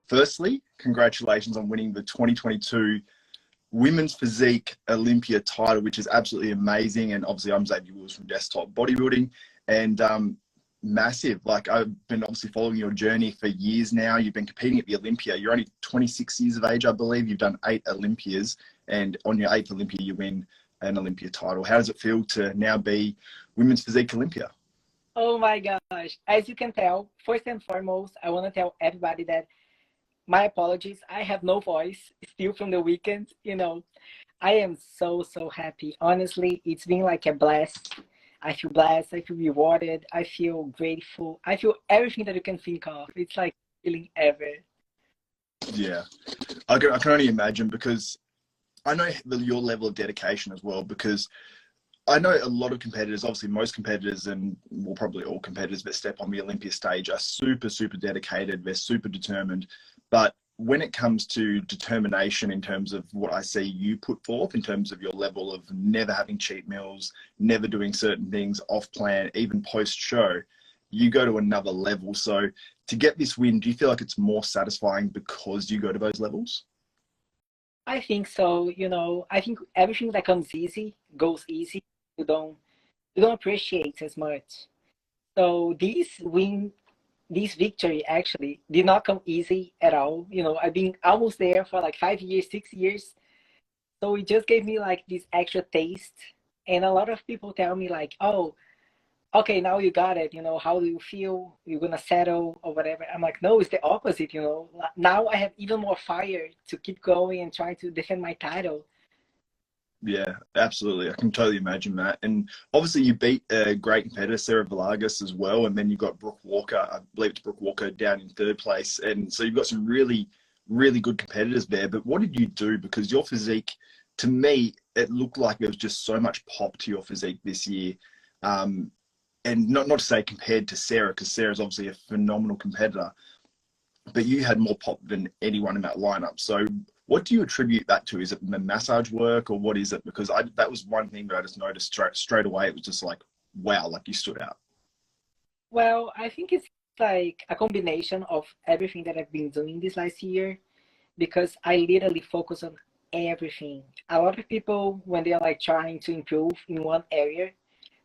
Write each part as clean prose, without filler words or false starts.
firstly, congratulations on winning the 2022 Women's Physique Olympia title, which is absolutely amazing. And obviously, I'm Xavier from Desktop Bodybuilding, and massive. Like, I've been obviously following your journey for years now. You've been competing at the Olympia. You're only 26 years of age, I believe. You've done 8 Olympias, and on your 8th Olympia, you win an Olympia title. How does it feel to now be Women's Physique Olympia? Oh my gosh. As you can tell, first and foremost, I want to tell everybody that my apologies. I have no voice still from the weekend. I am so, so happy. Honestly, it's been like a blast. I feel blessed. I feel rewarded. I feel grateful. I feel everything that you can think of. It's like feeling ever. Yeah, I can only imagine, because I know your level of dedication as well, because I know a lot of competitors, obviously most competitors, and well, probably all competitors that step on the Olympia stage are super, super dedicated. They're super determined. But when it comes to determination, in terms of what I see you put forth, in terms of your level of never having cheat meals, never doing certain things off plan, even post show, you go to another level. So to get this win, do you feel like it's more satisfying because you go to those levels? I think so. I think everything that comes easy goes easy. You don't appreciate as much. So this victory actually did not come easy at all. I've been almost there for like 5 years, 6 years. So it just gave me like this extra taste. And a lot of people tell me like, oh, okay, now you got it. How do you feel? You're gonna settle or whatever. I'm like, no, it's the opposite. Now I have even more fire to keep going and trying to defend my title. Yeah, absolutely. I can totally imagine that. And obviously you beat a great competitor, Sarah Valagas, as well. And then you've got Brooke Walker, I believe it's Brooke Walker, down in 3rd place. And so you've got some really, really good competitors there. But what did you do? Because your physique, to me, it looked like there was just so much pop to your physique this year. And not to say compared to Sarah, because Sarah's obviously a phenomenal competitor, but you had more pop than anyone in that lineup. So what do you attribute that to? Is it the massage work, or what is it? Because that was one thing that I just noticed straight away. It was just like, wow, like you stood out. Well, I think it's like a combination of everything that I've been doing this last year, because I literally focus on everything. A lot of people, when they're like trying to improve in one area,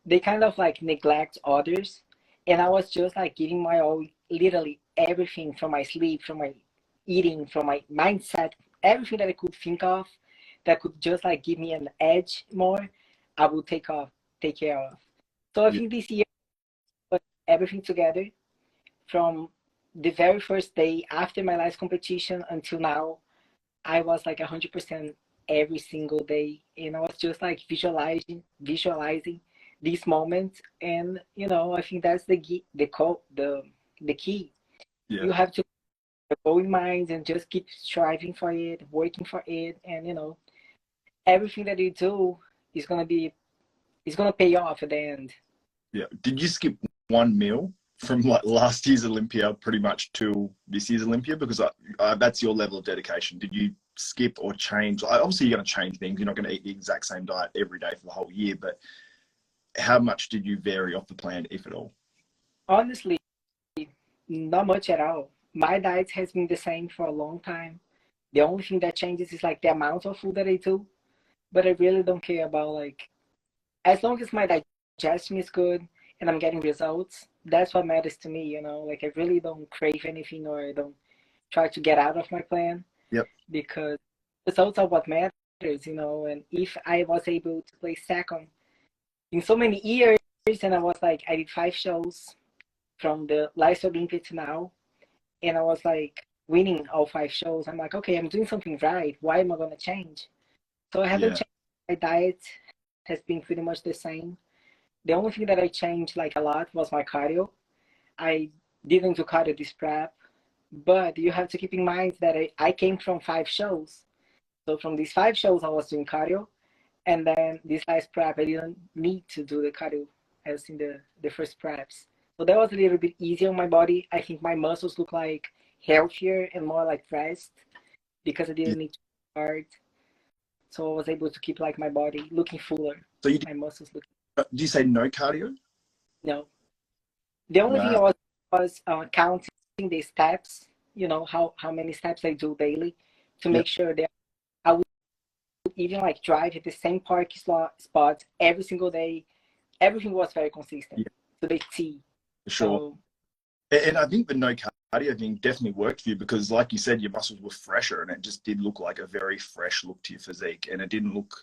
they kind of like neglect others. And I was just like giving my all, literally everything, from my sleep, from my eating, from my mindset, everything that I could think of that could just like give me an edge more, I would take care of. So I Yeah, think this year I put everything together from the very first day after my last competition until now. I was like 100% every single day, and I was just like visualizing this moment. And I think that's the key. yeah, You have to go in mind and just keep striving for it, working for it, and everything that you do is gonna pay off at the end. yeah. Did you skip one meal from like last year's Olympia pretty much to this year's Olympia? Because that's your level of dedication. Did you skip or change? Obviously, you're going to change things. You're not going to eat the exact same diet every day for the whole year, but how much did you vary off the plan, if at all? Honestly, not much at all. My diet has been the same for a long time. The only thing that changes is like the amount of food that I do, but I really don't care about like, as long as my digestion is good and I'm getting results, that's what matters to me. Like, I really don't crave anything, or I don't try to get out of my plan, Yep. because results are what matters. And if I was able to play second in so many years, and I was like, I did 5 shows from the last Olympia to now, and I was like winning all 5 shows. I'm like, okay, I'm doing something right. Why am I gonna change? So I haven't Yeah. changed. My diet has been pretty much the same. The only thing that I changed like a lot was my cardio. I didn't do cardio this prep, but you have to keep in mind that I came from 5 shows. So from these 5 shows, I was doing cardio, and then this last prep, I didn't need to do the cardio as in the first preps. So that was a little bit easier on my body. I think my muscles look like healthier and more like rest, because I Yeah. didn't need to work hard. So I was able to keep like my body looking fuller, So my muscles looking. do you say no cardio? No, the only thing I Wow. was counting the steps you know, how many steps I do daily to Yeah. make sure that I would even like drive at the same parking spot every single day. Everything was very consistent Yeah, to the T. for sure. So And I think the no cardio thing definitely worked for you because, like you said, your muscles were fresher and it just did look like a very fresh look to your physique. And it didn't look,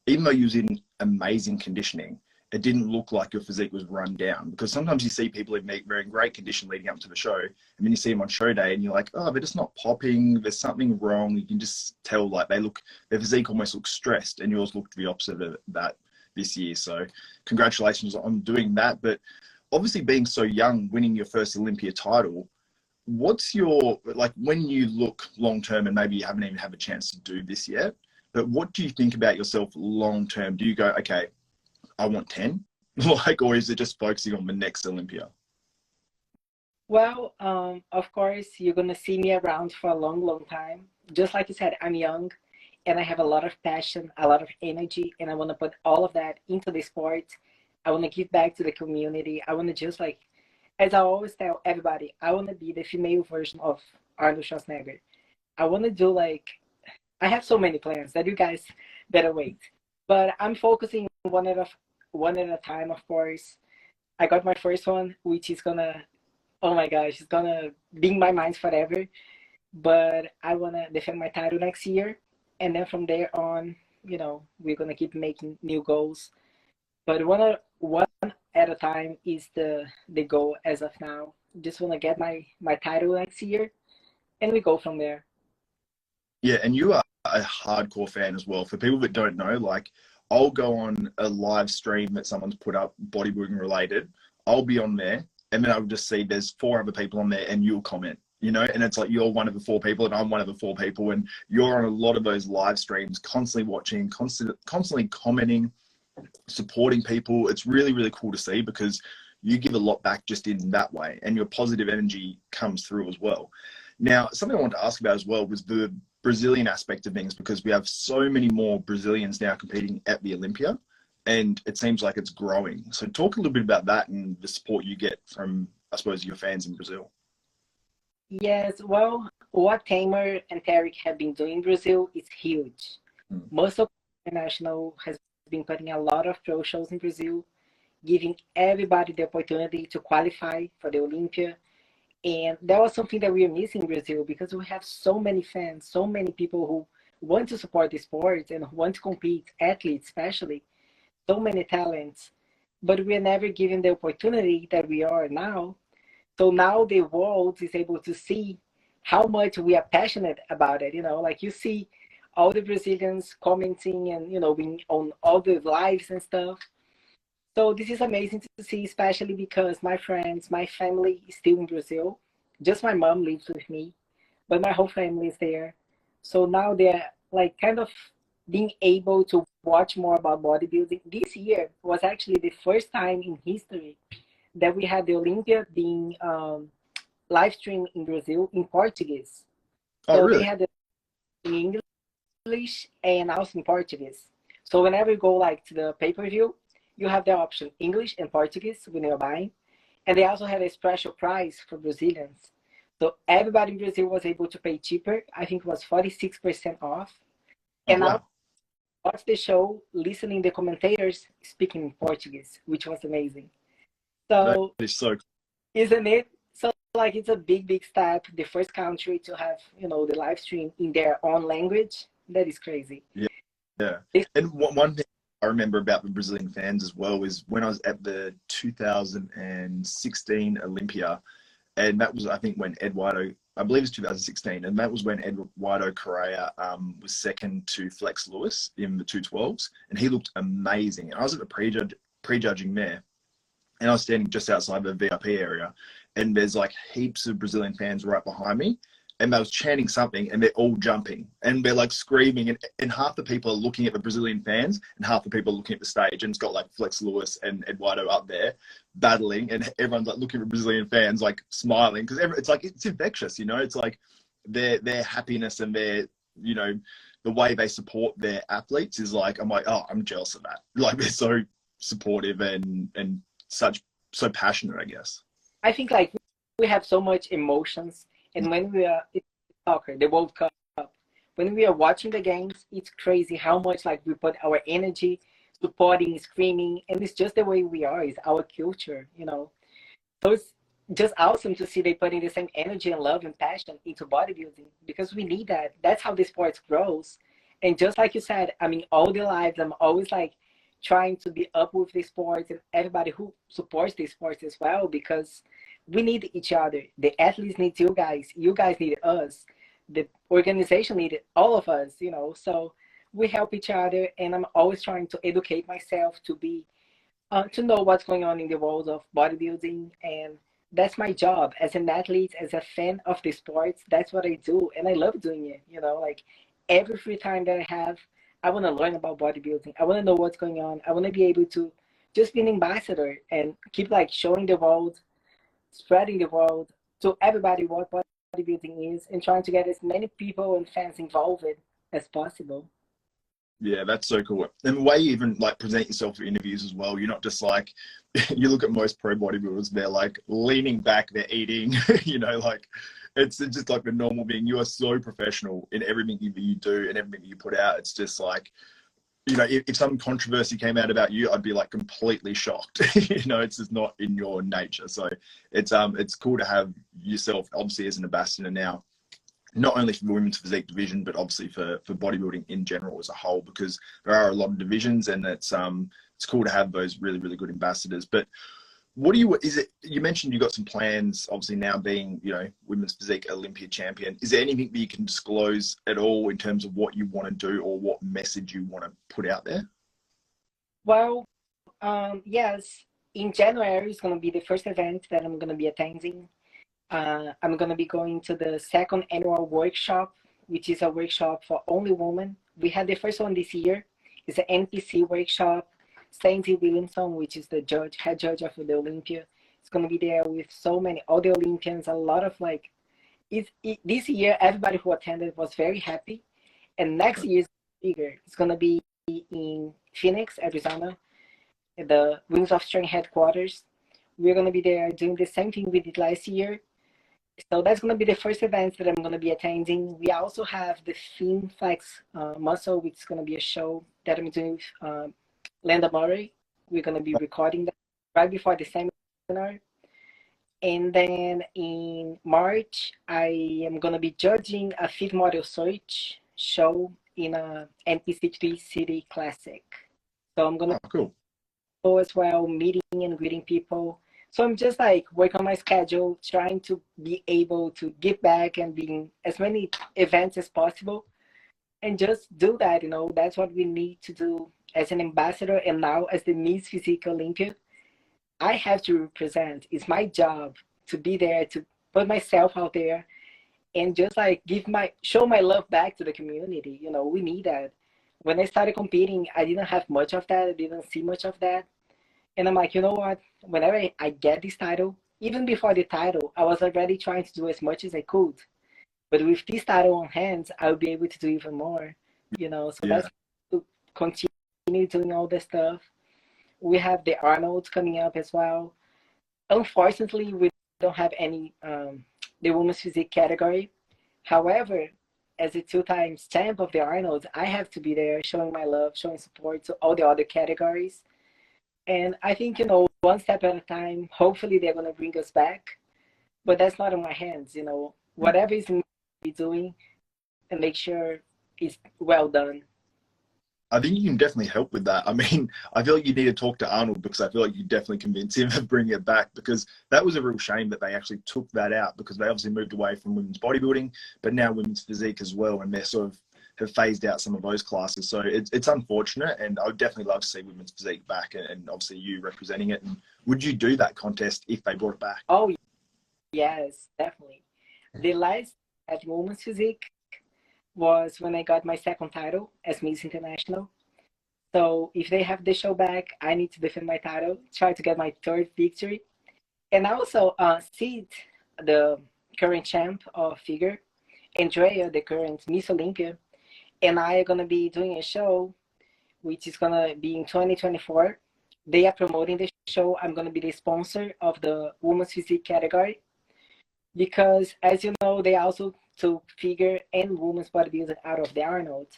even though you was in amazing conditioning, it didn't look like your physique was run down. Because sometimes you see people in very great condition leading up to the show, and then you see them on show day, and you're like, oh, they're just not popping. There's something wrong. You can just tell, like their physique almost looks stressed, and yours looked the opposite of that this year. So, congratulations on doing that. But obviously being so young, winning your first Olympia title, what's your, like when you look long term, and maybe you haven't even had a chance to do this yet, but what do you think about yourself long term? Do you go, okay, I want 10? Like, or is it just focusing on the next Olympia? well, of course, you're gonna see me around for a long, long time. Just like you said, I'm young and I have a lot of passion, a lot of energy, and I want to put all of that into the sport. I want to give back to the community. I want to just like, as I always tell everybody, I want to be the female version of Arnold Schwarzenegger. I want to do like, I have so many plans that you guys better wait. But I'm focusing one at a time, of course. I got my first one, which is gonna, oh my gosh, it's gonna be in my mind forever. But I wanna defend my title next year, and then from there on, you know, we're gonna keep making new goals. But one at a time is the goal as of now. Just wanna get my title next year, and we go from there. Yeah, and you are a hardcore fan as well. For people that don't know, like I'll go on a live stream that someone's put up bodybuilding related. I'll be on there and then I'll just see there's four other people on there and you'll comment, you know, and it's like you're one of the four people and I'm one of the four people and you're on a lot of those live streams, constantly watching, constantly commenting, supporting people. It's really, really cool to see because you give a lot back just in that way and your positive energy comes through as well. Now, something I wanted to ask about as well was the Brazilian aspect of things because we have so many more Brazilians now competing at the Olympia and it seems like it's growing. So talk a little bit about that and the support you get from, I suppose, your fans in Brazil. Yes, well, what Tamer and Tarek have been doing in Brazil is huge. Mm. Most of International has been putting a lot of pro shows in Brazil, giving everybody the opportunity to qualify for the Olympia. And that was something that we are missing in Brazil because we have so many fans, so many people who want to support the sport and who want to compete, athletes especially, so many talents, but we are never given the opportunity that we are now. So now the world is able to see how much we are passionate about it. You know, like you see all the Brazilians commenting and, you know, being on all the lives and stuff. So this is amazing to see, especially because my friends, my family is still in Brazil. Just my mom lives with me, but my whole family is there. So now they're like kind of being able to watch more about bodybuilding. This year was actually the first time in history that we had the Olympia being live streamed in Brazil in Portuguese. Oh, So they really? had it in English and also in Portuguese. So whenever you go like to the pay-per-view, you have the option English and Portuguese when you're buying. And they also had a special price for Brazilians. So everybody in Brazil was able to pay cheaper. I think it was 46% off. Oh, And now wow. watch the show, listening the commentators speaking in Portuguese, which was amazing. That So is so cool. isn't it? So like it's a big, big step. The first country to have, you know, the live stream in their own language. That is crazy. Yeah. Yeah. It's And one thing I remember about the Brazilian fans as well is when I was at the 2016 Olympia, and that was, I think, when Eduardo, I believe it's 2016, and that was when Eduardo Correa was second to Flex Lewis in the 212s, and he looked amazing. And I was at the prejudging there, and I was standing just outside the VIP area, and there's like heaps of Brazilian fans right behind me, and they was chanting something, and they're all jumping, and they're like screaming, and half the people are looking at the Brazilian fans, and half the people are looking at the stage, and it's got like Flex Lewis and Eduardo up there battling, and everyone's like looking at the Brazilian fans, like smiling, because it's like it's infectious, you know. It's like their happiness and their, you know, the way they support their athletes is like, I'm like, oh, I'm jealous of that. Like they're so supportive and so passionate, I guess. I think like we have so much emotions And when we are it's soccer, the World Cup, when we are watching the games, it's crazy how much like we put our energy supporting, screaming, and it's just the way we are. It's our culture, you know. So it's just awesome to see they putting the same energy and love and passion into bodybuilding because we need that. That's how the sport grows. And just like you said, I mean, all the lives, I'm always like trying to be up with the sports and everybody who supports the sports as well because we need each other. The athletes need you guys need us, the organization needed all of us, you know. So we help each other, and I'm always trying to educate myself to know what's going on in the world of bodybuilding. And that's my job as an athlete, as a fan of the sports. That's what I do, and I love doing it. You know, like every free time that I have, I want to learn about bodybuilding. I want to know what's going on. I want to be able to just be an ambassador and keep like showing the world, spreading the world to everybody what bodybuilding is, and trying to get as many people and fans involved as possible. Yeah, that's so cool. And the way you even like present yourself for interviews as well, you're not just like, you look at most pro bodybuilders, they're like leaning back, they're eating, you know, like it's just like the normal being. You are so professional in everything you do and everything you put out. It's just like, you know, if some controversy came out about you, I'd be like completely shocked. You know, it's just not in your nature. So it's cool to have yourself obviously as an ambassador now, not only for the women's physique division, but obviously for bodybuilding in general as a whole, because there are a lot of divisions, and it's cool to have those really, really good ambassadors. But what do you mentioned you got some plans, obviously now being, you know, women's physique Olympia champion. Is there anything that you can disclose at all in terms of what you want to do or what message you want to put out there? Well, yes, in January is going to be the first event that I'm going to be attending. I'm going to be going to the second annual workshop, which is a workshop for only women. We had the first one this year. It's an NPC workshop. Sandy Williamson, which is the head judge of the Olympia, is going to be there with all the Olympians, a lot of like, this year, everybody who attended was very happy. And next year is bigger. It's going to be in Phoenix, Arizona, at the Wings of Strength headquarters. We're going to be there doing the same thing we did last year. So that's going to be the first event that I'm going to be attending. We also have the Thin Flex Muscle, which is going to be a show that I'm doing with Linda Murray. We're going to be recording that right before the seminar. And then in March, I am going to be judging a fit model search show in a NPC3 City Classic. So I'm going to go as well, meeting and greeting people. So I'm just like working on my schedule, trying to be able to give back and being as many events as possible, and just do that. You know, that's what we need to do as an ambassador. And now as the Miss Physique Olympia, I have to represent. It's my job to be there, to put myself out there, and just like show my love back to the community. You know, we need that. When I started competing, I didn't have much of that. I didn't see much of that. And I'm like, you know what? Whenever I get this title, even before the title, I was already trying to do as much as I could. But with this title on hand, I'll be able to do even more. You know, so that's to continue doing all the stuff. We have the Arnold coming up as well. Unfortunately, we don't have any the women's physique category. However, as a 2 times champ of the Arnold, I have to be there showing my love, showing support to all the other categories. And I think, you know, one step at a time, hopefully they're going to bring us back. But that's not in my hands, you know. Whatever is be doing, and make sure it's well done. I think you can definitely help with that. I mean, I feel like you need to talk to Arnold, because I feel like you definitely convince him of bringing it back, because that was a real shame that they actually took that out, because they obviously moved away from women's bodybuilding, but now women's physique as well, and they're sort of have phased out some of those classes. So it's unfortunate, and I would definitely love to see women's physique back, and obviously you representing it. And would you do that contest if they brought it back? Oh, yes, definitely. The last at women's physique was when I got my second title as Miss International. So if they have the show back, I need to defend my title, try to get my third victory. And also Sid, the current champ of figure, Andrea, the current Miss Olympia, and I are going to be doing a show, which is going to be in 2024. They are promoting the show. I'm going to be the sponsor of the women's physique category. because as you know, they also took figure and women's bodybuilding out of the Arnold.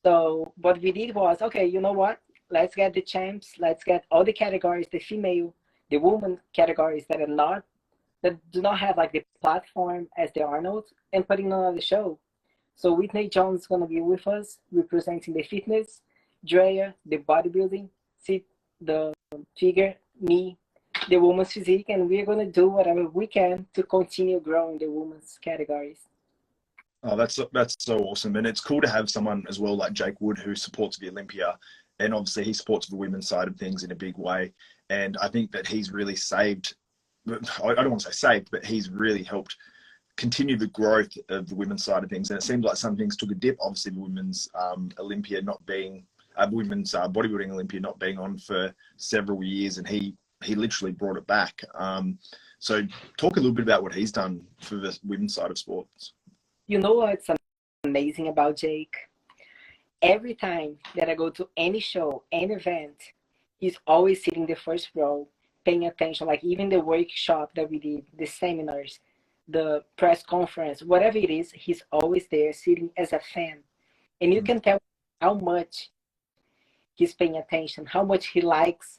So what we did was, okay, you know what? Let's get the champs. Let's get all the categories, the female, the woman categories that are not that do not have like the platform as the Arnold, and putting on the show. So Whitney Jones is gonna be with us representing the fitness, Drea the bodybuilding, Sid the figure, me the women's physique, and we're gonna do whatever we can to continue growing the women's categories. Oh, that's so awesome, and it's cool to have someone as well like Jake Wood who supports the Olympia, and obviously he supports the women's side of things in a big way. And I think that he's really saved. I don't want to say saved, but he's really helped continue the growth of the women's side of things. And it seemed like some things took a dip. Obviously, the women's Olympia not being women's bodybuilding Olympia not being on for several years, and he literally brought it back. So talk a little bit about what he's done for the women's side of sports. You know what's amazing about Jake? Every time that I go to any show, any event, he's always sitting in the first row, paying attention. Like even the workshop that we did, the seminars, the press conference, whatever it is, he's always there sitting as a fan. And you can tell how much he's paying attention, how much he likes,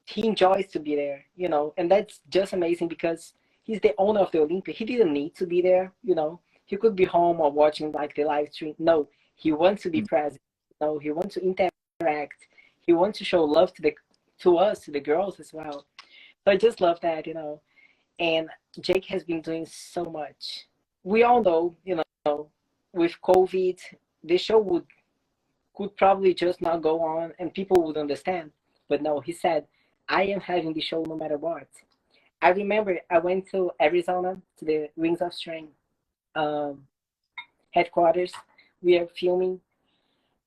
he enjoys to be there, you know. And that's just amazing because he's the owner of the Olympia. He didn't need to be there, you know. He could be home or watching like the live stream. No, he wants to be present. No, he wants to interact. He wants to show love to us, to the girls as well. So I just love that, you know. And Jake has been doing so much. We all know, you know, with COVID, the show could probably just not go on and people would understand. But no, he said, I am having the show no matter what. I remember I went to Arizona to the Wings of Strength headquarters. We are filming,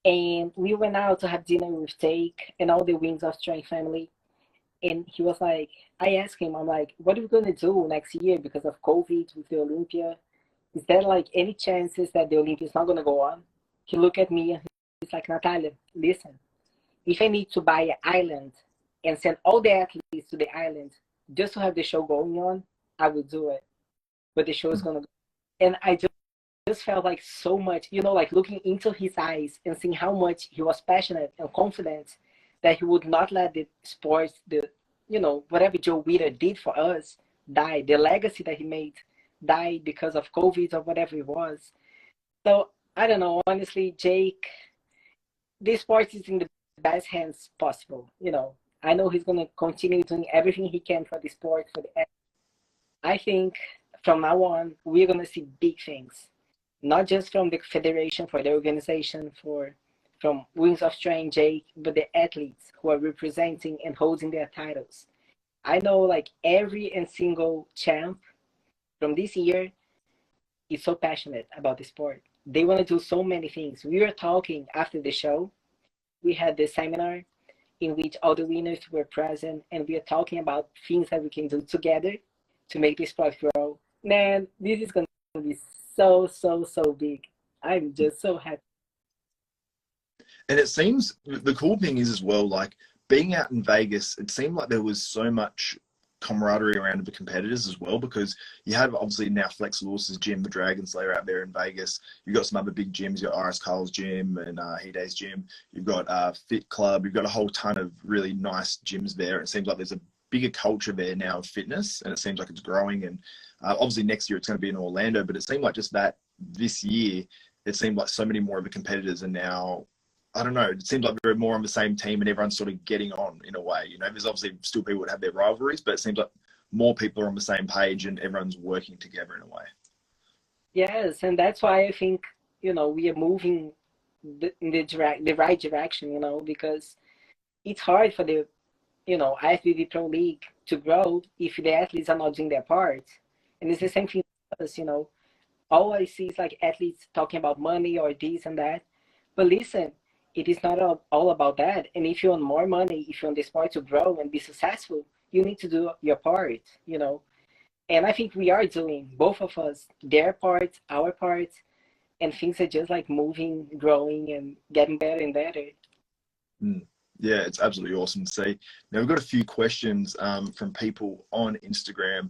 and we went out to have dinner with Jake and all the Wings of Strength family. And he was like, I asked him, I'm like, what are we gonna do next year because of COVID with the Olympia? Is there like any chances that the Olympia is not gonna go on? He looked at me and he's like, Natalia, listen, if I need to buy an island and send all the athletes to the island just to have the show going on, I would do it. But the show is gonna go. And I just felt like so much, you know, like looking into his eyes and seeing how much he was passionate and confident that he would not let the sports, the, you know, whatever Joe Weider did for us die, the legacy that he made die because of COVID or whatever it was. So I don't know, honestly, Jake, this sport is in the best hands possible. You know, I know he's gonna continue doing everything he can for the sport, for the. I think from now on we're gonna see big things, not just from the federation, for the organization, from Wings of Strength, Jake, but the athletes who are representing and holding their titles. I know like every and single champ from this year is so passionate about the sport. They want to do so many things. We were talking after the show. We had the seminar in which all the winners were present, and we are talking about things that we can do together to make the sport grow. Man, this is going to be so, so, so big. I'm just so happy. And it seems the cool thing is as well, like being out in Vegas, it seemed like there was so much camaraderie around the competitors as well, because you have obviously now Flex Lewis's gym, the Dragon Slayer out there in Vegas. You've got some other big gyms, you've got RS Carl's gym and Hiday's gym. You've got Fit Club. You've got a whole ton of really nice gyms there. It seems like there's a bigger culture there now of fitness, and it seems like it's growing. And obviously next year it's going to be in Orlando, but it seemed like just that this year, it seemed like so many more of the competitors are now, I don't know, it seems like they're more on the same team and everyone's sort of getting on in a way. You know, there's obviously still people that have their rivalries, but it seems like more people are on the same page and everyone's working together in a way. Yes, and that's why I think, you know, we are moving in the right direction, you know, because it's hard for the, you know, IFBB Pro League to grow if the athletes are not doing their part. And it's the same thing for us, you know. All I see is like athletes talking about money or this and that. But listen, it is not all about that. And if you want more money, if you want the sport to grow and be successful, you need to do your part, you know. And I think we are doing, both of us, their part, our part, and things are just like moving, growing, and getting better and better. Yeah, it's absolutely awesome to see. Now, we've got a few questions from people on Instagram.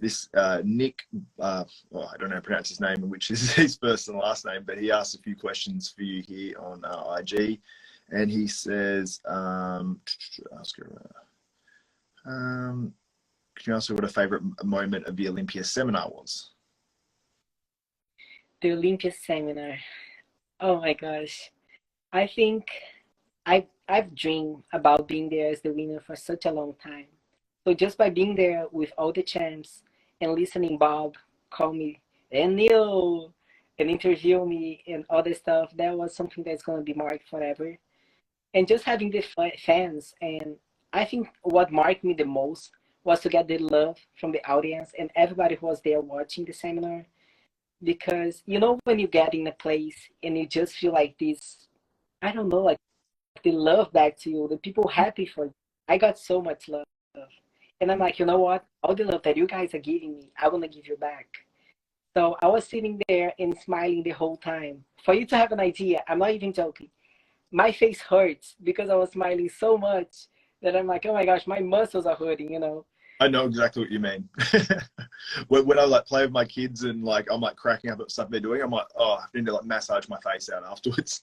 This Nick, well, I don't know how to pronounce his name, which is his first and last name, but he asked a few questions for you here on IG, and he says, ask her, can you ask her what a favorite moment of the Olympia seminar was? The Olympia seminar. Oh my gosh. I think I've dreamed about being there as the winner for such a long time. So just by being there with all the champs and listening Bob call me and Neil and interview me and all this stuff, that was something that's gonna be marked forever. And just having the fans, and I think what marked me the most was to get the love from the audience and everybody who was there watching the seminar, because you know when you get in a place and you just feel like this, I don't know, like the love back to you, the people happy for you. I got so much love. And I'm like, you know what? All the love that you guys are giving me, I want to give you back. So I was sitting there and smiling the whole time. For you to have an idea, I'm not even joking. My face hurts because I was smiling so much that I'm like, oh my gosh, my muscles are hurting, you know? I know exactly what you mean. When I like play with my kids and like I'm like cracking up at stuff they're doing, I'm like, oh, I need to like massage my face out afterwards.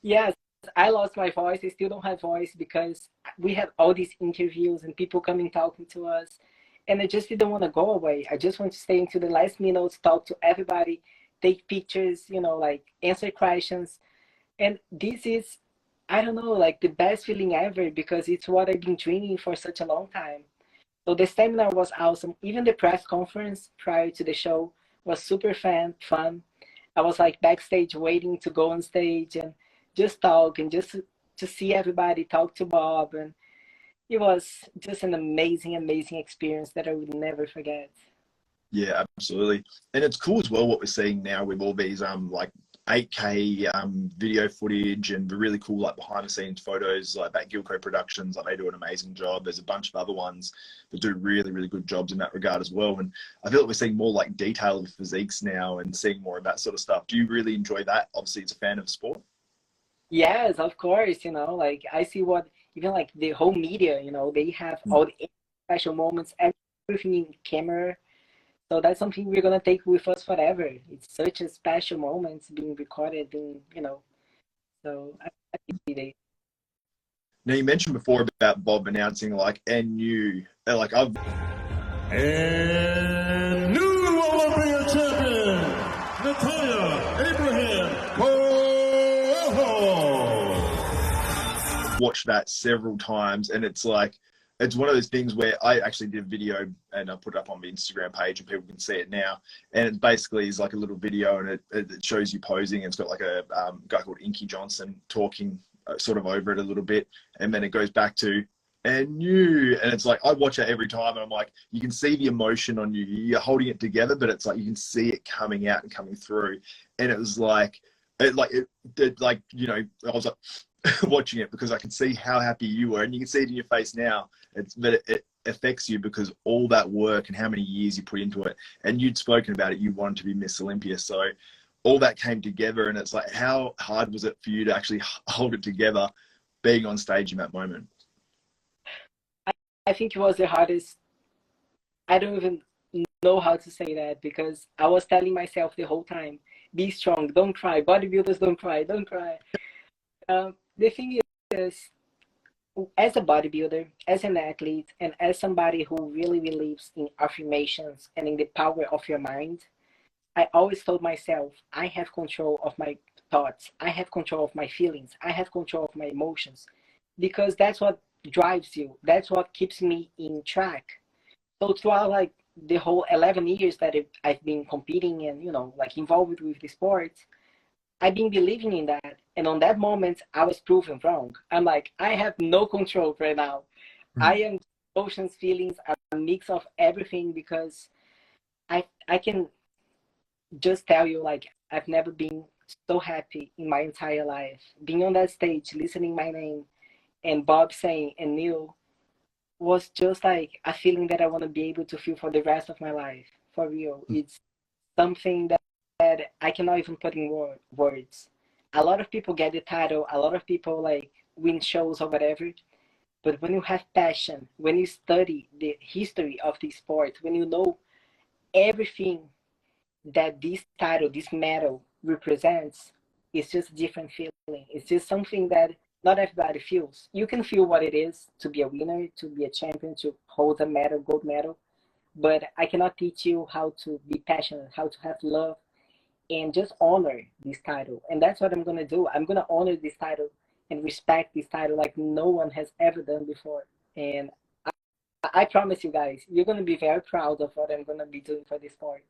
Yes, I lost my voice. I still don't have voice because we had all these interviews and people coming talking to us. And I just didn't want to go away. I just want to stay into the last minutes, talk to everybody, take pictures, you know, like answer questions. And this is, I don't know, like the best feeling ever because it's what I've been dreaming for such a long time. So the seminar was awesome. Even the press conference prior to the show was super fun. I was like backstage waiting to go on stage and just talk and just to see everybody, talk to Bob. And it was just an amazing, amazing experience that I would never forget. Yeah, absolutely. And it's cool as well what we're seeing now with all these like 8K video footage and the really cool like behind the scenes photos like that Gilco Productions, like they do an amazing job. There's a bunch of other ones that do really, really good jobs in that regard as well. And I feel like we're seeing more like detail of physiques now and seeing more of that sort of stuff. Do you really enjoy that? Obviously, as a fan of sport. Yes, of course, you know, like I see what even like the whole media, you know, they have all the special moments, everything in camera. So that's something we're gonna take with us forever. It's such a special moment being recorded, being, you know. So I think they. Now you mentioned before about Bob announcing like NU, like I've And new Olympia champion, Natalia Coelho. watched that several times, and it's like it's one of those things where I actually did a video and I put it up on the Instagram page and people can see it now. And it basically is like a little video and it shows you posing. It's got like a guy called Inky Johnson talking sort of over it a little bit. And then it goes back to, and you, and it's like, I watch it every time and I'm like, you can see the emotion on you. You're holding it together, but it's like, you can see it coming out and coming through. And it was like, you know, I was like, watching it because I can see how happy you were, and you can see it in your face now. But it affects you because all that work and how many years you put into it. And you'd spoken about it. You wanted to be Miss Olympia, so all that came together. And it's like, how hard was it for you to actually hold it together, being on stage in that moment? I think it was the hardest. I don't even know how to say that because I was telling myself the whole time, be strong, don't cry. Bodybuilders don't cry, don't cry. The thing is, as a bodybuilder, as an athlete, and as somebody who really believes in affirmations and in the power of your mind, I always told myself, I have control of my thoughts, I have control of my feelings, I have control of my emotions, because that's what drives you. That's what keeps me in track. So throughout like the whole 11 years that I've been competing and, you know, like involved with the sport, I've been believing in that. And on that moment, I was proven wrong. I'm like, I have no control right now. I am emotions, feelings, a mix of everything because I can just tell you, like, I've never been so happy in my entire life. Being on that stage, listening my name, and Bob saying, and Neil, was just like a feeling that I want to be able to feel for the rest of my life. For real. It's something that I cannot even put in words. A lot of people get the title, a lot of people like win shows or whatever, But when you have passion, when you study the history of the sport, when you know everything that this title, this medal represents, it's just a different feeling. It's just something that not everybody feels. You can feel what it is to be a winner, to be a champion, to hold a medal, gold medal, but I cannot teach you how to be passionate, how to have love, and just honor this title. And that's what I'm gonna do. I'm gonna honor this title and respect this title like no one has ever done before. And I promise you guys, you're gonna be very proud of what I'm gonna be doing for this sport.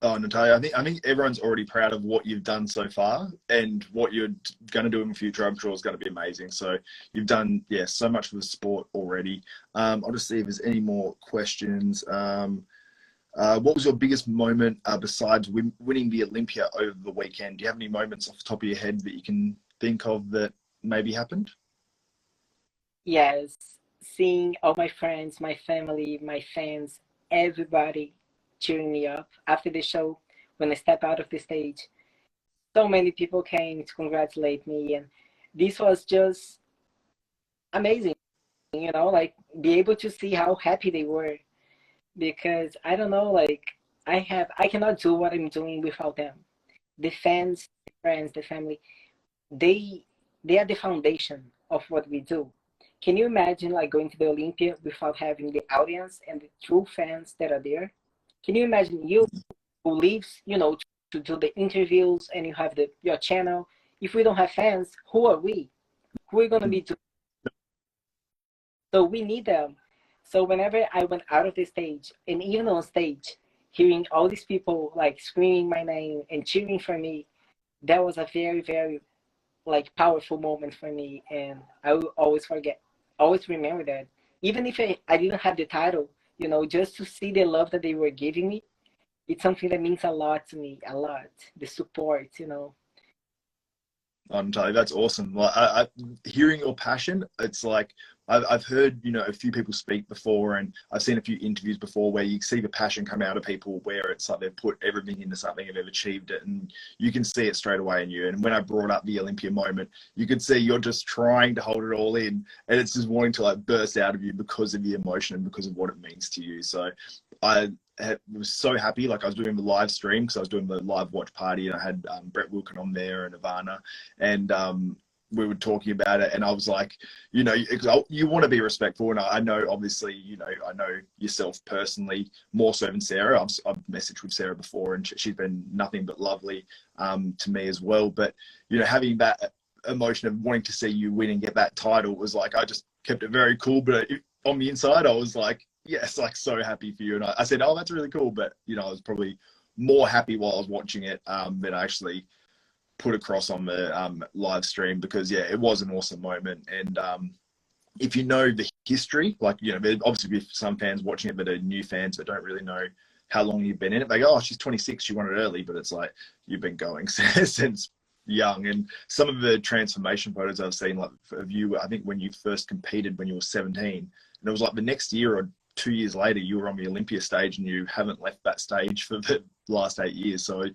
Oh, Natalia, I think everyone's already proud of what you've done so far, and what you're going to do in the future, I'm sure, is going to be amazing. So you've done, yeah, so much for the sport already. I'll just see if there's any more questions. What was your biggest moment besides winning the Olympia over the weekend? Do you have any moments off the top of your head that you can think of that maybe happened? Yes, seeing all my friends, my family, my fans, everybody cheering me up after the show when I step out of the stage. So many people came to congratulate me, and this was just amazing, like be able to see how happy they were, because I don't know, like I cannot do what I'm doing without them. The fans, the friends, the family, they they are the foundation of what we do. Can you imagine like going to the Olympia without having the audience and the true fans that are there? Can you imagine you who lives, to do the interviews and you have your channel? If we don't have fans, who are we? Who are we gonna be doing? So we need them. So whenever I went out of the stage and even on stage, hearing all these people like screaming my name and cheering for me, that was a very, very like powerful moment for me, and I will always remember that. Even if I didn't have the title, just to see the love that they were giving me, it's something that means a lot to me, a lot. The support. I'm telling you, that's awesome. Like, hearing your passion, it's like I've heard, a few people speak before, and I've seen a few interviews before where you see the passion come out of people, where it's like they've put everything into something and they've achieved it, and you can see it straight away in you. And when I brought up the Olympia moment, you could see you're just trying to hold it all in, and it's just wanting to like burst out of you because of the emotion and because of what it means to you. So I was so happy. Like I was doing the live stream because I was doing the live watch party, and I had Brett Wilkin on there and Ivana, and we were talking about it, and I was like, you want to be respectful, and I know, obviously, I know yourself personally more so than Sarah. I've messaged with Sarah before, and she's been nothing but lovely to me as well. But having that emotion of wanting to see you win and get that title was like, I just kept it very cool, but on the inside, I was like, yes, like so happy for you. And I said, oh, that's really cool, but I was probably more happy while I was watching it than I actually put across on the live stream, because yeah, it was an awesome moment. And if you know the history, like obviously with some fans watching it that are new fans that don't really know how long you've been in it, they go, oh, she's 26, she won it early, but it's like you've been going since young. And some of the transformation photos I've seen, like of you, I think when you first competed when you were 17, and it was like the next year or 2 years later you were on the Olympia stage, and you haven't left that stage for the last 8 years. So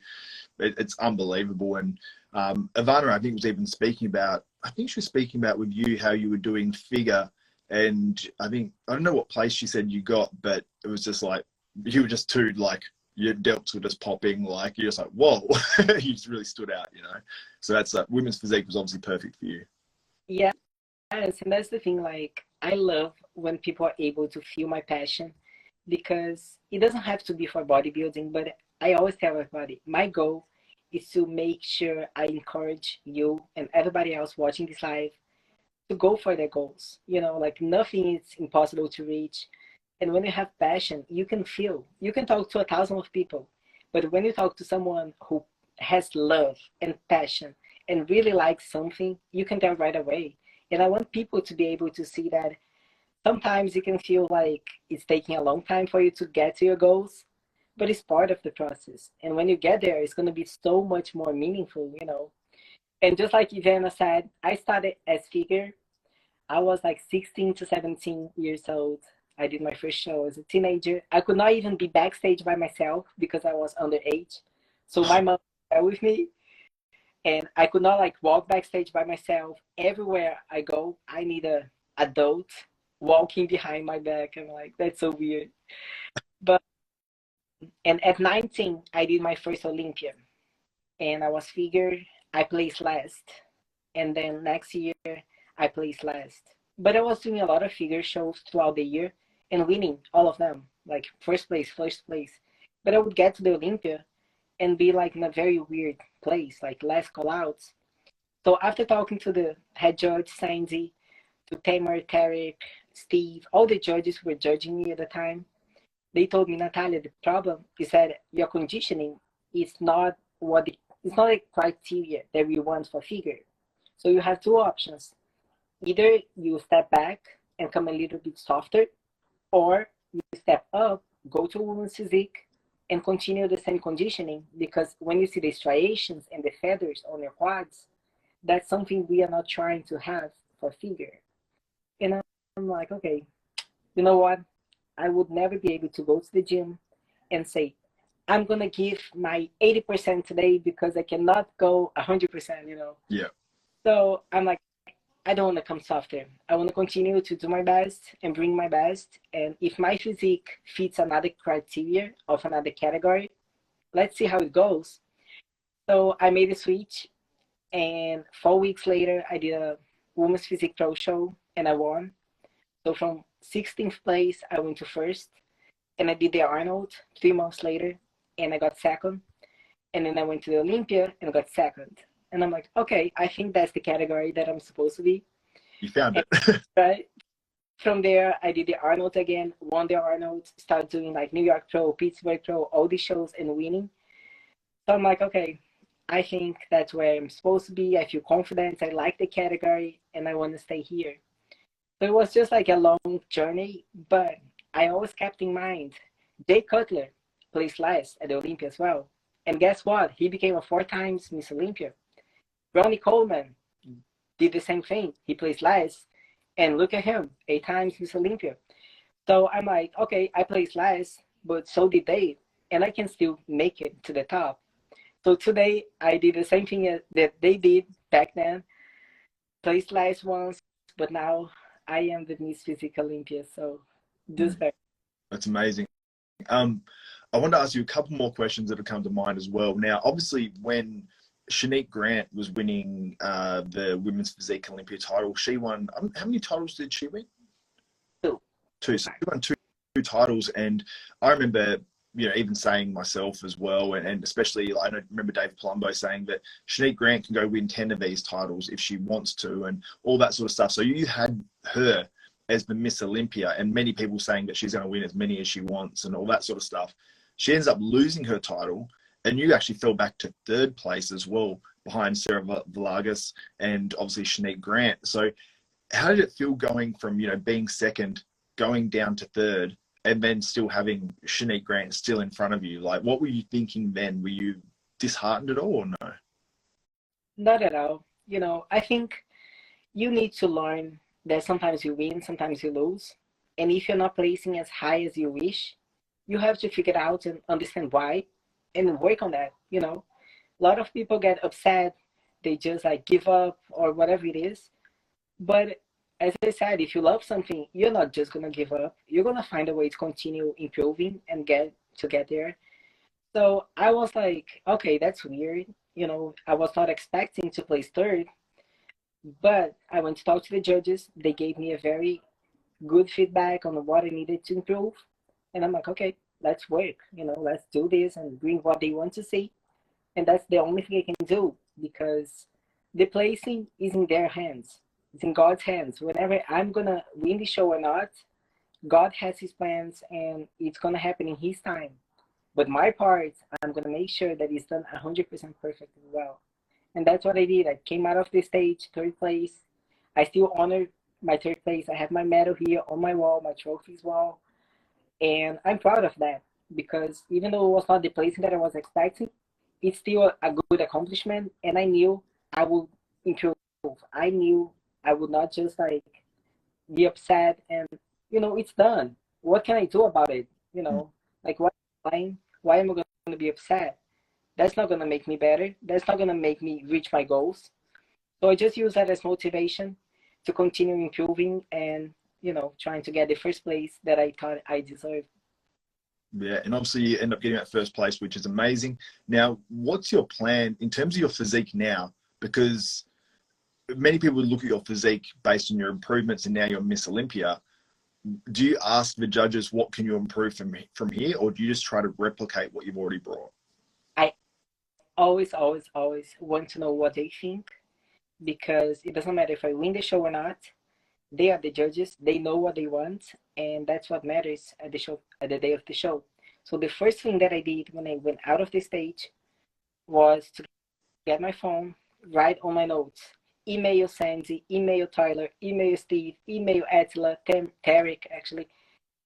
it's unbelievable. And Ivana, I think, was even speaking about, with you how you were doing figure, and I don't know what place she said you got, but it was just like you were just too, like your delts were just popping, like you're just like, whoa. You just really stood out. So that's women's physique was obviously perfect for you. Yes, and that's the thing. Like I love when people are able to feel my passion, because it doesn't have to be for bodybuilding, but I always tell everybody my goal is to make sure I encourage you and everybody else watching this live to go for their goals. Like nothing is impossible to reach. And when you have passion, you can feel, you can talk to 1,000 of people, but when you talk to someone who has love and passion and really likes something, you can tell right away. And I want people to be able to see that sometimes it can feel like it's taking a long time for you to get to your goals, but it's part of the process. And when you get there, it's going to be so much more meaningful. And just like Ivana said, I started as figure. I was like 16 to 17 years old. I did my first show as a teenager. I could not even be backstage by myself because I was underage. So my mom was there with me, and I could not like walk backstage by myself. Everywhere I go, I need a adult walking behind my back. I'm like, that's so weird. But and at 19, I did my first Olympia, and I was figured. I placed last, and then next year I placed last. But I was doing a lot of figure shows throughout the year and winning all of them, like first place, first place. But I would get to the Olympia and be like in a very weird place, like last call outs. So after talking to the head judge, Sandy, to Tamer, Tarek, Steve, all the judges who were judging me at the time, they told me, Natalia, the problem is that your conditioning is not it's not a criteria that we want for figure. So you have two options. Either you step back and come a little bit softer, or you step up, go to women's physique, and continue the same conditioning, because when you see the striations and the feathers on your quads, that's something we are not trying to have for figure. And I'm like, okay, you know what? I would never be able to go to the gym and say, I'm going to give my 80% today because I cannot go 100%, you know? Yeah. So I'm like, I don't want to come softer. I want to continue to do my best and bring my best. And if my physique fits another criteria of another category, let's see how it goes. So I made a switch, and 4 weeks later, I did a women's physique pro show and I won. So from 16th place, I went to first, and I did the Arnold 3 months later, and I got second. And then I went to the Olympia and got second. And I'm like, okay, I think that's the category that I'm supposed to be. You found it. Right. From there, I did the Arnold again, won the Arnold, started doing like New York Pro, Pittsburgh Pro, all these shows and winning. So I'm like, okay, I think that's where I'm supposed to be. I feel confident. I like the category and I want to stay here. So it was just like a long journey, but I always kept in mind, Jay Cutler placed last at the Olympia as well. And guess what? He became a 4 times Miss Olympia. Ronnie Coleman did the same thing. He placed last. And look at him, 8 times Miss Olympia. So I'm like, okay, I placed last, but so did they. And I can still make it to the top. So today, I did the same thing that they did back then. Placed last once, but now I am the Miss Physique Olympia. So just better. That's amazing. I want to ask you a couple more questions that have come to mind as well. Now, obviously, when Shanique Grant was winning the Women's Physique Olympia title, she won, how many titles did she win? 2. 2. So she won two titles. And I remember, you know, even saying myself as well, and especially, I remember Dave Palumbo saying that Shanique Grant can go win 10 of these titles if she wants to, and all that sort of stuff. So you had her as the Miss Olympia, and many people saying that she's going to win as many as she wants and all that sort of stuff. She ends up losing her title, and you actually fell back to 3rd place as well, behind Sarah Villegas and obviously Shanique Grant. So how did it feel going from, you know, being 2nd, going down to 3rd, and then still having Shanique Grant still in front of you? Like, what were you thinking then? Were you disheartened at all or no? Not at all. You know, I think you need to learn that sometimes you win, sometimes you lose. And if you're not placing as high as you wish, you have to figure it out and understand why and work on that, you know. A lot of people get upset. They just like give up or whatever it is. But as I said, if you love something, you're not just going to give up. You're going to find a way to continue improving and get there. So I was like, okay, that's weird. You know, I was not expecting to place 3rd, but I went to talk to the judges. They gave me a very good feedback on what I needed to improve. And I'm like, okay, let's work, you know, let's do this and bring what they want to see. And that's the only thing I can do, because the placing is in their hands. It's in God's hands. Whenever I'm going to win the show or not, God has his plans and it's going to happen in his time. But my part, I'm going to make sure that it's done 100% perfect as well. And that's what I did. I came out of the stage, 3rd place. I still honor my 3rd place. I have my medal here on my wall, my trophies wall. And I'm proud of that, because even though it was not the placing that I was expecting, it's still a good accomplishment. And I knew I would improve. I knew I would not just like be upset and, you know, it's done. What can I do about it? You know, like why am I going to be upset? That's not going to make me better. That's not going to make me reach my goals. So I just use that as motivation to continue improving and, you know, trying to get the first place that I thought I deserved. Yeah, and obviously you end up getting that first place, which is amazing. Now, what's your plan in terms of your physique now? Because many people look at your physique based on your improvements, and now you're Miss Olympia. Do you ask the judges what can you improve from here, or do you just try to replicate what you've already brought? I always, always, always want to know what they think, because it doesn't matter if I win the show or not. They are the judges. They know what they want, and that's what matters at the show, at the day of the show. So the first thing that I did when I went out of the stage was to get my phone, write on my notes, email Sandy, email Tyler, email Steve, email Attila, Tarek, actually.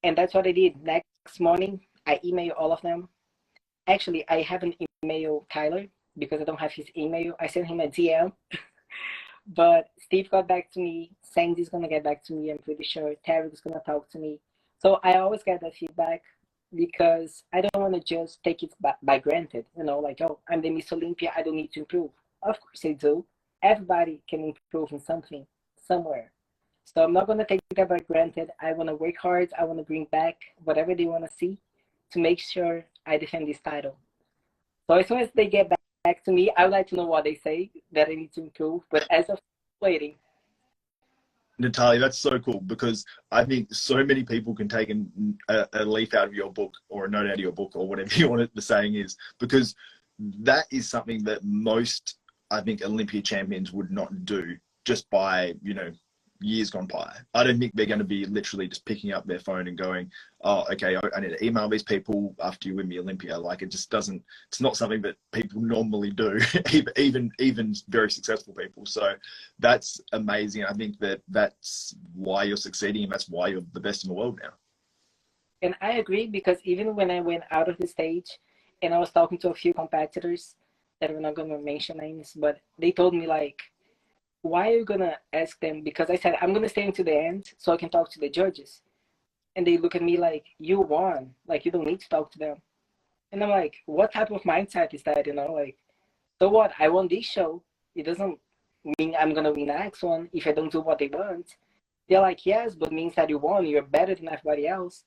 And that's what I did. Next morning, I email all of them. Actually, I haven't emailed Tyler because I don't have his email. I sent him a DM. But Steve got back to me. Sandy's going to get back to me, I'm pretty sure. Tarek's going to talk to me. So I always get that feedback because I don't want to just take it by granted. You know, like, oh, I'm the Miss Olympia, I don't need to improve. Of course I do. Everybody can improve in something, somewhere. So I'm not going to take that by granted. I want to work hard. I want to bring back whatever they want to see to make sure I defend this title. So as soon as they get back to me, I would like to know what they say that I need to improve. But as of waiting. Natalia, that's so cool, because I think so many people can take a leaf out of your book, or a note out of your book, or whatever you want the saying is, because that is something that most, I think, Olympia champions would not do just by, you know, years gone by. I don't think they're going to be literally just picking up their phone and going, oh, okay, I need to email these people after you win the Olympia. Like, it just doesn't, it's not something that people normally do, even very successful people. So that's amazing. I think that's why you're succeeding, and that's why you're the best in the world now. And I agree, because even when I went out of the stage and I was talking to a few competitors that we're not going to mention names, but they told me, like, why are you going to ask them? Because I said, I'm going to stay until the end so I can talk to the judges. And they look at me like, you won. Like, you don't need to talk to them. And I'm like, what type of mindset is that, you know? Like, so what? I won this show. It doesn't mean I'm going to win the next one if I don't do what they want. They're like, yes, but it means that you won. You're better than everybody else.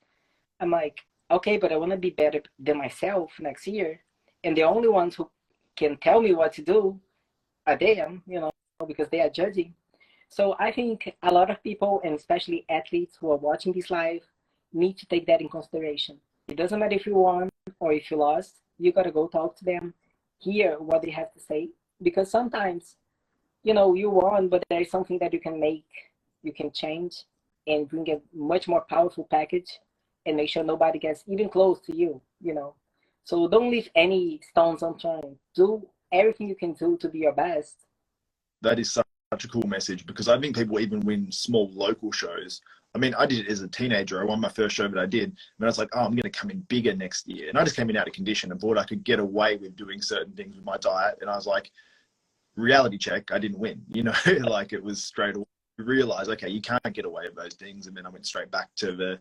I'm like, okay, but I want to be better than myself next year. And the only ones who can tell me what to do are them, you know, because they are judging. So I think a lot of people, and especially athletes who are watching this live, need to take that in consideration. It doesn't matter if you won or if you lost. You got to go talk to them, hear what they have to say. Because sometimes, you know, you won, but there is something that you can make, you can change, and bring a much more powerful package and make sure nobody gets even close to you, you know. So don't leave any stones unturned. Do everything you can do to be your best. That is such a cool message, because I think people even win small local shows. I mean, I did it as a teenager. I won my first show that I did, and I was like, oh, I'm going to come in bigger next year. And I just came in out of condition and thought I could get away with doing certain things with my diet. And I was like, reality check, I didn't win, you know, like, it was straight away. Realize, okay, you can't get away with those things. And then I went straight back to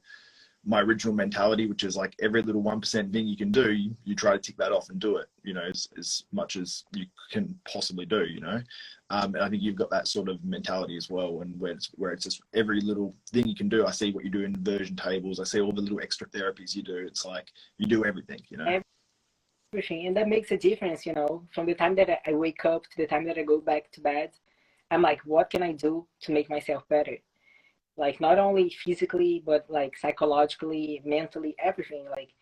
my original mentality, which is like, every little 1% thing you can do, you try to tick that off and do it, you know, as much as you can possibly do, you know. And I think you've got that sort of mentality as well, and where it's just every little thing you can do. I see what you do in inversion tables. I see all the little extra therapies you do. It's like, you do everything, you know. Everything, and that makes a difference, you know. From the time that I wake up to the time that I go back to bed, I'm like, what can I do to make myself better? Like, not only physically, but like psychologically, mentally, everything. Like,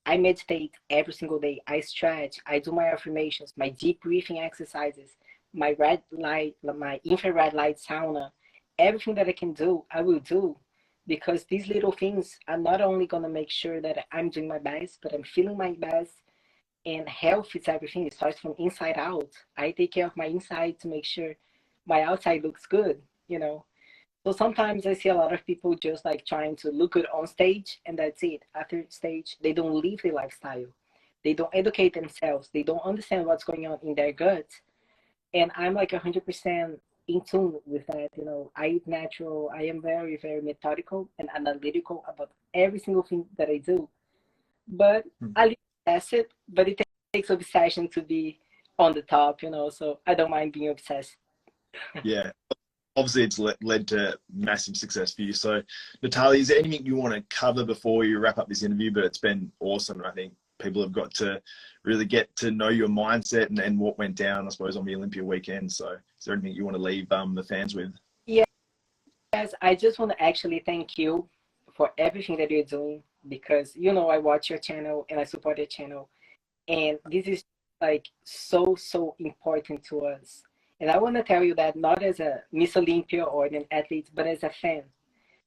I meditate every single day. I stretch. I do my affirmations, my deep breathing exercises, my red light, my infrared light sauna. Everything that I can do, I will do, because these little things are not only gonna make sure that I'm doing my best, but I'm feeling my best. And health is everything. It starts from inside out. I take care of my inside to make sure my outside looks good, you know. So sometimes I see a lot of people just like trying to look good on stage, and that's it. After stage, they don't live their lifestyle. They don't educate themselves. They don't understand what's going on in their gut. And I'm like 100% in tune with that. You know, I eat natural. I am very, very methodical and analytical about every single thing that I do. But I live obsessed, but it takes obsession to be on the top, you know, so I don't mind being obsessed. Yeah. obviously it's led to massive success for you. So Natalia, is there anything you want to cover before you wrap up this interview? But it's been awesome. And I think people have got to really get to know your mindset and what went down, I suppose, on the Olympia weekend. So is there anything you want to leave the fans with? Yes, I just want to actually thank you for everything that you're doing, because, you know, I watch your channel and I support your channel. And this is like so important to us. And I want to tell you that not as a Miss Olympia or an athlete, but as a fan,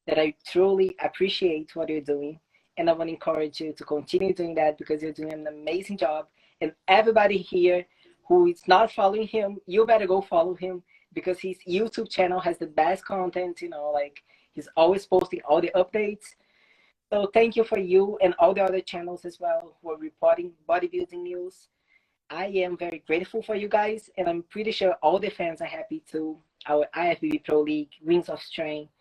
that I truly appreciate what you're doing. And I want to encourage you to continue doing that, because you're doing an amazing job. And everybody here who is not following him, you better go follow him, because his YouTube channel has the best content, you know, like he's always posting all the updates. So thank you for you and all the other channels as well who are reporting bodybuilding news. I am very grateful for you guys, and I'm pretty sure all the fans are happy too. Our IFBB Pro League, Wings of Strength,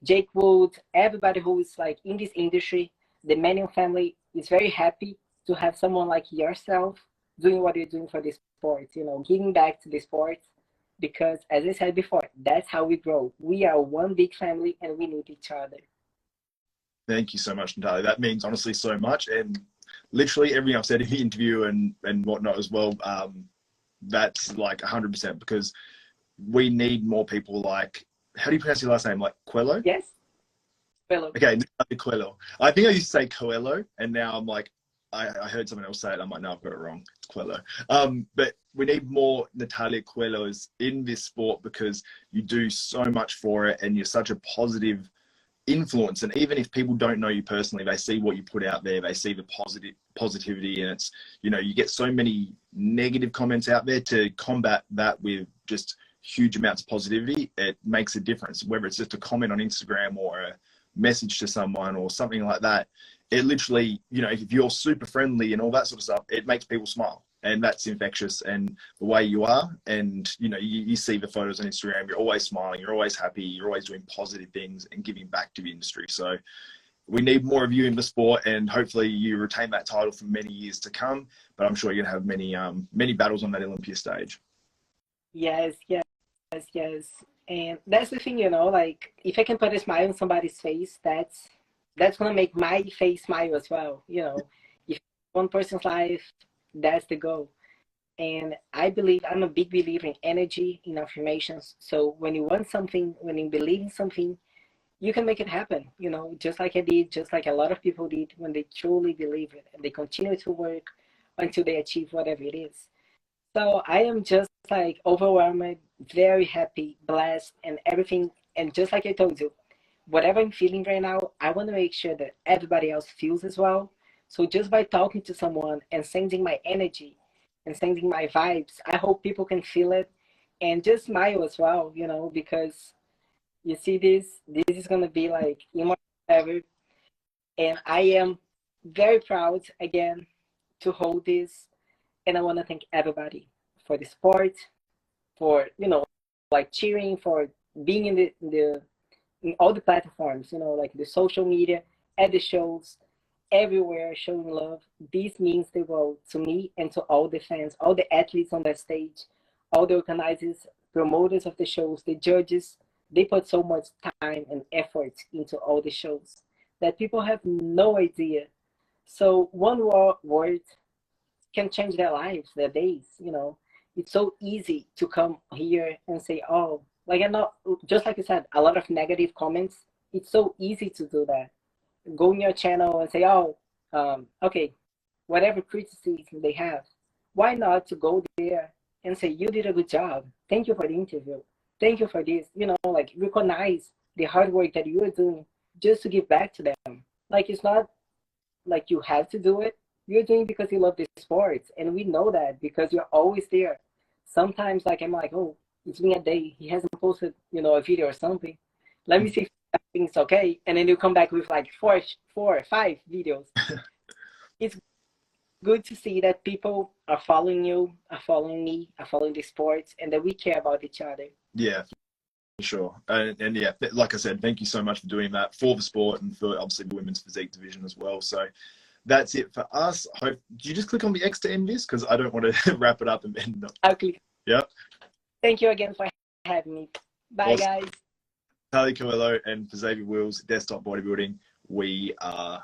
Jake Wood, everybody who is like in this industry, the Manion family is very happy to have someone like yourself doing what you're doing for the sport, you know, giving back to the sport, because as I said before, that's how we grow. We are one big family and we need each other. Thank you so much, Natalia. That means honestly so much. And literally everything I've said in the interview and whatnot as well, that's like 100%, because we need more people like, how do you pronounce your last name? Like Coelho? Yes. Coelho. Okay, Coelho. I think I used to say Coelho, and now I'm like, I heard someone else say it. I'm like, no, I've got it wrong. It's Coelho. But we need more Natalia Coelhos in this sport, because you do so much for it and you're such a positive influence. And even if people don't know you personally, they see what you put out there, they see the positivity, and it's, you know, you get so many negative comments out there. To combat that with just huge amounts of positivity, it makes a difference, whether it's just a comment on Instagram or a message to someone or something like that. It literally, you know, if you're super friendly and all that sort of stuff, it makes people smile, and that's infectious. And the way you are, and you know, you see the photos on Instagram, you're always smiling, you're always happy, you're always doing positive things and giving back to the industry. So we need more of you in the sport, and hopefully you retain that title for many years to come. But I'm sure you're gonna have many battles on that Olympia stage. Yes. And that's the thing, you know, like if I can put a smile on somebody's face, that's gonna make my face smile as well. You know, if one person's life, that's the goal. And I'm a big believer in energy, in affirmations. So when you want something, when you believe in something, you can make it happen, you know, just like I did, just like a lot of people did when they truly believe it, and they continue to work until they achieve whatever it is. So I am just like overwhelmed, very happy, blessed, and everything. And just like I told you, whatever I'm feeling right now, I want to make sure that everybody else feels as well. So just by talking to someone and sending my energy and sending my vibes, I hope people can feel it and just smile as well, you know, because you see this is going to be like immortal forever. And I am very proud again to hold this. And I want to thank everybody for the sport, for, you know, like cheering, for being in all the platforms, you know, like the social media, at the shows, everywhere, showing love. This means the world to me and to all the fans, all the athletes on that stage, all the organizers, promoters of the shows, the judges. They put so much time and effort into all the shows that people have no idea. So one word can change their lives, their days, you know. It's so easy to come here and say, oh, like, I know, just like you said, a lot of negative comments. It's so easy to do that. Go in your channel and say, oh, okay, whatever criticism they have, why not to go there and say, you did a good job. Thank you for the interview. Thank you for this. You know, like, recognize the hard work that you are doing just to give back to them. Like, it's not like you have to do it. You're doing it because you love the sport. And we know that because you're always there. Sometimes, like, I'm like, oh, it's been a day. He hasn't posted, you know, a video or something. Let me see if everything's okay. And then you come back with like four or five videos. It's good to see that people are following you, are following me, are following the sports, and that we care about each other. Yeah, for sure. And yeah, like I said, thank you so much for doing that for the sport and for obviously the women's physique division as well. So that's it for us. Do you just click on the X to end this? Because I don't want to wrap it up and end up. I'll click. Yeah. Thank you again for having me. Bye, Well, guys. Natalia Coelho and for Xavier Wills, Desktop Bodybuilding, we are